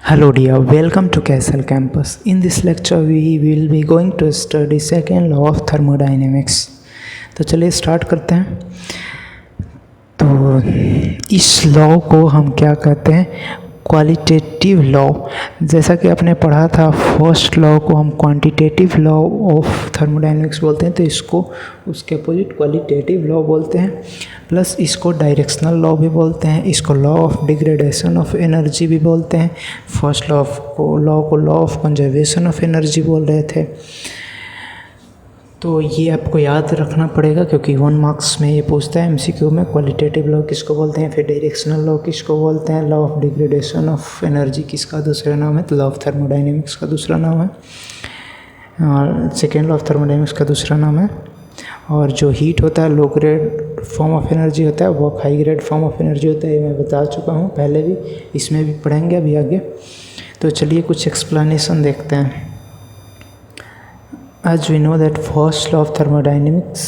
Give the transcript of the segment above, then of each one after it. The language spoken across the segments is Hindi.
Hello dear, welcome to Castle Campus. In this lecture we will be going to study second law of thermodynamics. तो चलिए स्टार्ट करते हैं। तो इस लॉ को हम क्या कहते हैं? Qualitative law. जैसा कि आपने पढ़ा था, फर्स्ट लॉ को हम क्वांटिटेटिव लॉ ऑफ थर्मोडायनेमिक्स बोलते हैं, तो इसको उसके अपोजिट क्वालिटेटिव लॉ बोलते हैं। प्लस इसको डायरेक्शनल लॉ भी बोलते हैं, इसको law of degradation of energy भी बोलते हैं। फर्स्ट लॉ को law of conservation of energy बोल रहे थे। तो ये आपको याद रखना पड़ेगा क्योंकि 1 मार्क्स में ये पूछता है एमसीक्यू में। क्वालिटेटिव लॉ किसको बोलते हैं, फिर डायरेक्शनल लॉ किसको बोलते हैं, law of degradation of energy किसका दूसरा नाम है, तो लॉ ऑफ थर्मोडायनेमिक्स का दूसरा नाम है, और सेकेंड लॉ ऑफ थर्मोडायनेमिक्स का दूसरा नाम है। और जो हीट होता है low grade form of energy होता है, वो high grade form of energy होता है। ये मैं बता चुका हूँ पहले भी, इसमें भी पढ़ेंगे अभी आगे। तो चलिए कुछ एक्सप्लेनेशन देखते हैं। As we know that first law of thermodynamics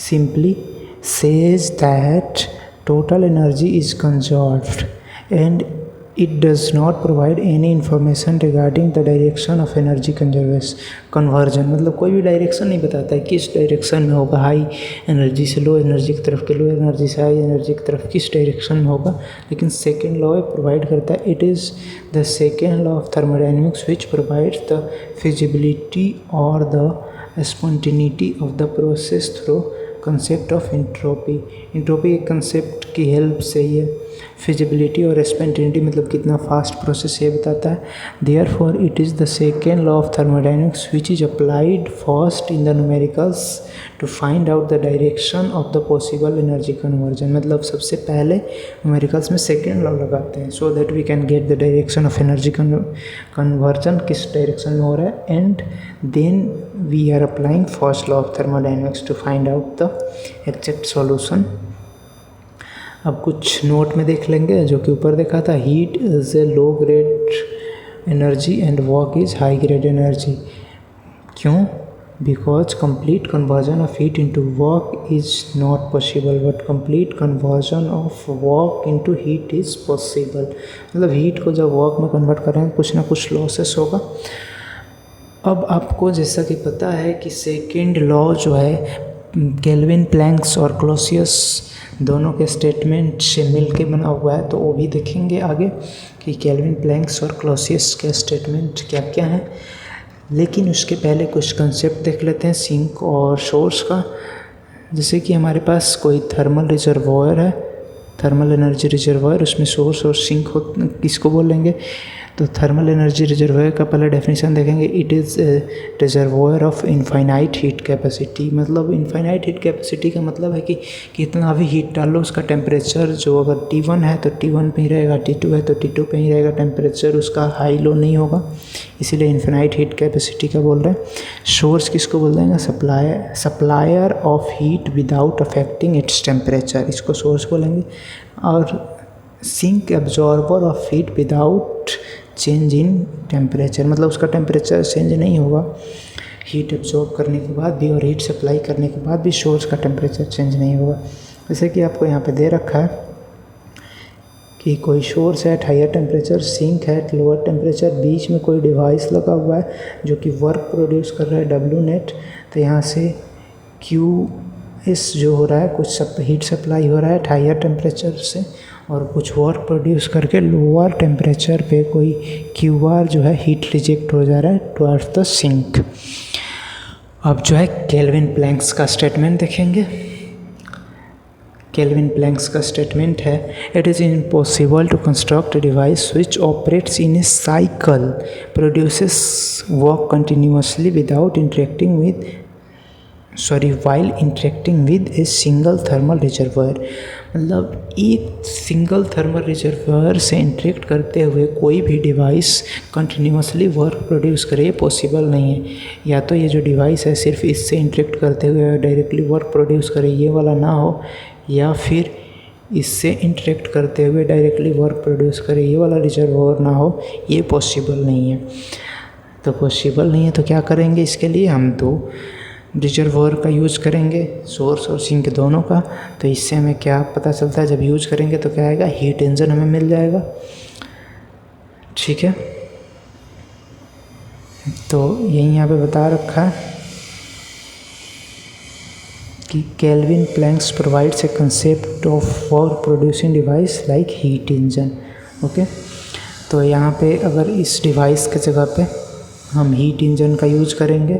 simply says that total energy is conserved and it does not provide any information regarding the direction of energy conversion। मतलब कोई भी डायरेक्शन नहीं बताता है किस डायरेक्शन में होगा, हाई एनर्जी से लो एनर्जी की तरफ के, लो एनर्जी से हाई एनर्जी की तरफ किस डायरेक्शन में होगा। लेकिन सेकेंड लॉ प्रोवाइड करता है, it is the second law of thermodynamics which provides the feasibility और the spontaneity of the process through concept of entropy. Entropy एक कंसेप्ट की हेल्प से ये फिजिबिलिटी और स्पॉन्टेनिटी मतलब कितना फास्ट प्रोसेस ये बताता है। Therefore it is the second law of thermodynamics which is applied first in the numericals to find out the direction of the possible energy conversion. मतलब सबसे पहले न्यूमेरिकल्स में सेकेंड लॉ लगाते हैं so that we can get the direction of energy conversion किस डायरेक्शन में हो रहा है, and then we are applying first law of thermodynamics to find out the exact solution. अब कुछ नोट में देख लेंगे जो कि ऊपर देखा था, heat is a low grade energy and work is high grade energy. क्यों? Because complete conversion of heat into work is not possible but complete conversion of work into heat is possible. मतलब हीट को जब वर्क में कन्वर्ट करेंगे कुछ ना कुछ लॉसेस होगा। अब आपको जैसा कि पता है कि सेकेंड लॉ जो है केल्विन प्लैंक्स और क्लॉसियस दोनों के स्टेटमेंट से मिलके बना हुआ है, तो वो भी देखेंगे आगे कि केल्विन प्लैंक्स और क्लॉसियस के स्टेटमेंट क्या क्या हैं। लेकिन उसके पहले कुछ कंसेप्ट देख लेते हैं सिंक और सोर्स का। जैसे कि हमारे पास कोई थर्मल रिजर्वॉयर है, थर्मल एनर्जी रिजर्वॉयर, उसमें सोर्स और सिंक हो, किसको बोलेंगे? तो थर्मल एनर्जी रिजर्वॉयर का पहले डेफिनेशन देखेंगे, it is reservoir of infinite heat capacity. मतलब इनफाइनाइट हीट कैपेसिटी का मतलब है कि कितना भी हीट डालो उसका टेम्परेचर जो अगर T1 है तो T1 पे ही रहेगा, T2 है तो T2 पे ही रहेगा, टेम्परेचर उसका हाई लो नहीं होगा, इसीलिए इनफाइनाइट हीट कैपेसिटी का बोल रहे हैं। सोर्स किसको बोल देंगे? Supplier of heat without affecting its temperature, इसको सोर्स बोलेंगे। और sink absorber of heat without change in temperature, मतलब उसका टेम्परेचर चेंज नहीं होगा हीट एब्जॉर्ब करने के बाद भी और हीट सप्लाई करने के बाद भी सोर्स का टेम्परेचर चेंज नहीं होगा। जैसे कि आपको यहाँ पे दे रखा है कि कोई सोर्स है एट हायर टेम्परेचर, सिंक है एट लोअर टेम्परेचर, बीच में कोई डिवाइस लगा हुआ है जो कि वर्क प्रोड्यूस कर रहा है W नेट। तो यहाँ से QS जो हो रहा है, कुछ हीट सप्लाई हो रहा है एट हायर टेम्परेचर से और कुछ वर्क प्रोड्यूस करके लोअर टेम्परेचर पे कोई QR जो है हीट रिजेक्ट हो जा रहा है टुवर्ड्स द सिंक। अब जो है केल्विन प्लैंक्स का स्टेटमेंट देखेंगे। केल्विन प्लैंक्स का स्टेटमेंट है, it is impossible to construct a device which operates in a cycle produces work continuously without interacting with while interacting with a single thermal reservoir. मतलब एक सिंगल थर्मल रिजर्वॉयर से इंटरेक्ट करते हुए कोई भी डिवाइस कंटिन्यूसली वर्क प्रोड्यूस करे, ये पॉसिबल नहीं है। या तो ये जो डिवाइस है सिर्फ इससे इंटरेक्ट करते हुए डायरेक्टली वर्क प्रोड्यूस करे, ये वाला ना हो, या फिर इससे इंटरेक्ट करते हुए डायरेक्टली वर्क प्रोड्यूस करे, ये वाला रिजर्वॉयर ना हो, ये पॉसिबल नहीं है। तो पॉसिबल नहीं है तो क्या करेंगे? इसके लिए हम दो रिजर्वॉयर का यूज़ करेंगे, सोर्स और सिंक दोनों का। तो इससे हमें क्या पता चलता है, जब यूज़ करेंगे तो क्या आएगा, हीट इंजन हमें मिल जाएगा। ठीक है, तो यही यहाँ पे बता रखा है कि Kelvin Planck's provides a concept of work producing device like heat engine. Okay, तो यहाँ पे अगर इस डिवाइस के जगह पे हम हीट इंजन का यूज करेंगे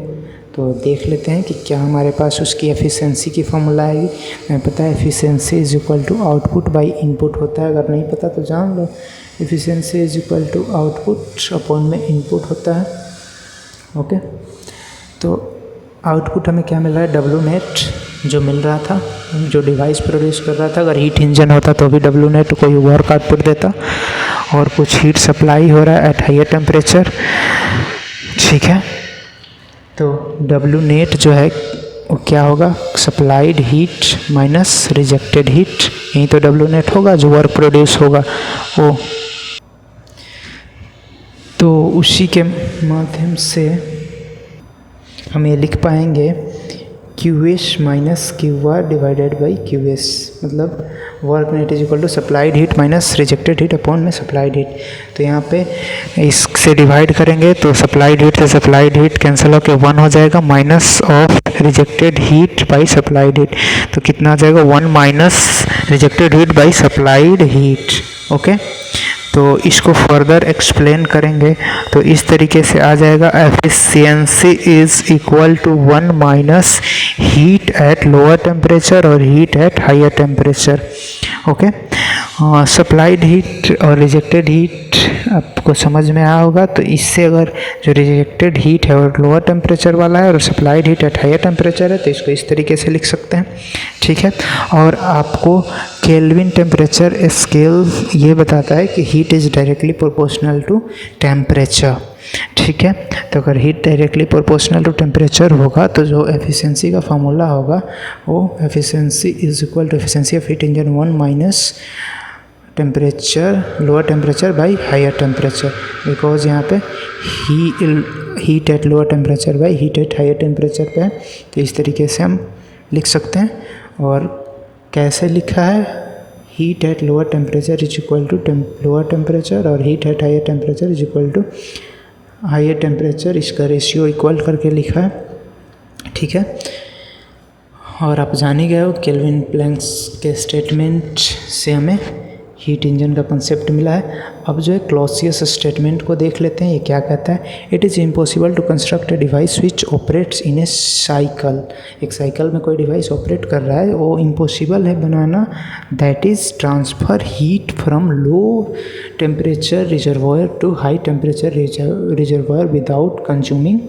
तो देख लेते हैं कि क्या हमारे पास उसकी एफिशिएंसी की फॉर्मूला आएगी। हमें पता है efficiency is equal to output by input होता है, अगर नहीं पता तो जान लो। Efficiency is equal to output upon में इनपुट होता है। ओके, तो आउटपुट हमें क्या मिल रहा है, डब्ल्यू नेट जो मिल रहा था, जो डिवाइस प्रोड्यूस कर रहा था। अगर हीट इंजन होता तो भी डब्ल्यू नेट कोई वर्क आउटपुट देता, और कुछ हीट सप्लाई हो रहा है एट हायर टेम्परेचर। ठीक है, तो डब्ल्यू नेट जो है वो क्या होगा, supplied heat minus rejected heat, यही तो डब्ल्यू नेट होगा जो वर्क प्रोड्यूस होगा वो। तो उसी के माध्यम से हम ये लिख पाएंगे Q S minus Q R divided by Q S, मतलब work net is equal to supplied heat minus rejected heat upon में सप्लाइड हीट। तो यहाँ पे इससे डिवाइड करेंगे तो सप्लाइड हीट से सप्लाइड हीट कैंसिल होकर 1 हो जाएगा, minus of rejected heat by supplied heat. तो कितना आ जाएगा, 1 minus rejected heat by supplied heat. Okay, तो इसको फर्दर एक्सप्लेन करेंगे तो इस तरीके से आ जाएगा, efficiency is equal to 1 minus heat at lower temperature और heat at higher temperature. Okay, supplied heat और रिजेक्टेड हीट आपको समझ में आया होगा। तो इससे अगर जो रिजेक्टेड हीट है और लोअर टेम्परेचर वाला है और supplied heat at higher temperature है तो इसको इस तरीके से लिख सकते हैं। ठीक है, और आपको केल्विन टेम्परेचर स्केल ये बताता है कि heat is directly proportional to temperature. ठीक है, तो अगर heat directly proportional to temperature होगा तो जो एफिशिएंसी का फार्मूला होगा वो efficiency is equal to efficiency of heat engine 1 minus temperature lower temperature by higher temperature, because यहाँ पे heat at lower temperature by heat at higher temperature पे है। तो इस तरीके से हम लिख सकते हैं। और कैसे लिखा है, heat at lower temperature is equal to lower temperature और heat at higher temperature is equal to higher temperature, इसका रेशियो इक्वल करके लिखा है। ठीक है, और आप जान ही गए हो केल्विन प्लैंक्स के स्टेटमेंट से हमें हीट इंजन का कंसेप्ट मिला है। अब जो है क्लॉसियस स्टेटमेंट को देख लेते हैं, ये क्या कहता है। It is impossible to construct a device which operates in a cycle. एक साइकिल में कोई डिवाइस ऑपरेट कर रहा है, वो इम्पॉसिबल है बनाना, that is transfer heat from low temperature reservoir to high temperature reservoir without consuming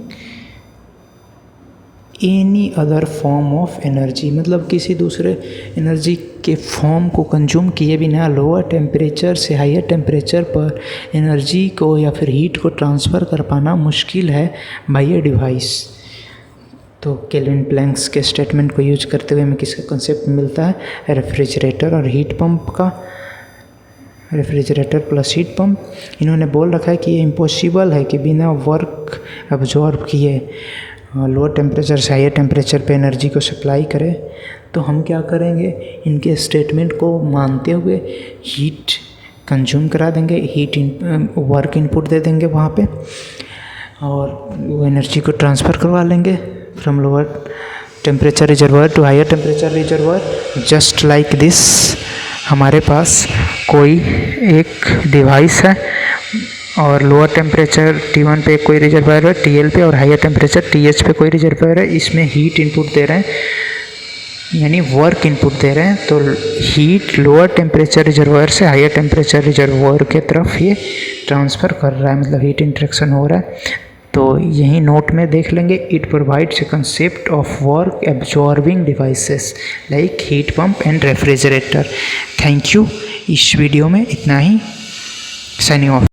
any other form of energy. मतलब किसी दूसरे एनर्जी के फॉर्म को कंज्यूम किए बिना लोअर टेम्परेचर से हायर टेम्परेचर पर एनर्जी को या फिर हीट को ट्रांसफ़र कर पाना मुश्किल है बाय ए डिवाइस। तो केल्विन प्लैंक्स के स्टेटमेंट को यूज करते हुए हमें किसका कंसेप्ट मिलता है, रेफ्रिजरेटर और हीट पंप का। रेफ्रिजरेटर प्लस हीट पंप, इन्होंने बोल रखा है कि ये इम्पॉसिबल है कि बिना वर्क एब्जॉर्ब किए लोअर टेम्परेचर से हायर टेम्परेचर पे एनर्जी को सप्लाई करे। तो हम क्या करेंगे, इनके स्टेटमेंट को मानते हुए हीट कंज्यूम करा देंगे, वर्क इनपुट दे देंगे वहाँ पे, और वो एनर्जी को ट्रांसफ़र करवा लेंगे from lower temperature reservoir to higher temperature reservoir. Just like this, हमारे पास कोई एक डिवाइस है और लोअर टेम्परेचर T1 पे कोई रिजर्वायर है, TL पे, और हायर टेम्परेचर TH पे कोई रिजर्वायर है। इसमें हीट इनपुट दे रहे हैं, यानी वर्क इनपुट दे रहे हैं। तो हीट लोअर टेम्परेचर रिजर्वायर से हायर टेम्परेचर रिजर्वायर के तरफ ये ट्रांसफ़र कर रहा है, मतलब हीट इंटरेक्शन हो रहा है। तो यही नोट में देख लेंगे, it provides a concept of work absorbing devices like heat pump and refrigerator. Thank you. इस वीडियो में इतना ही, साइनिंग ऑफ।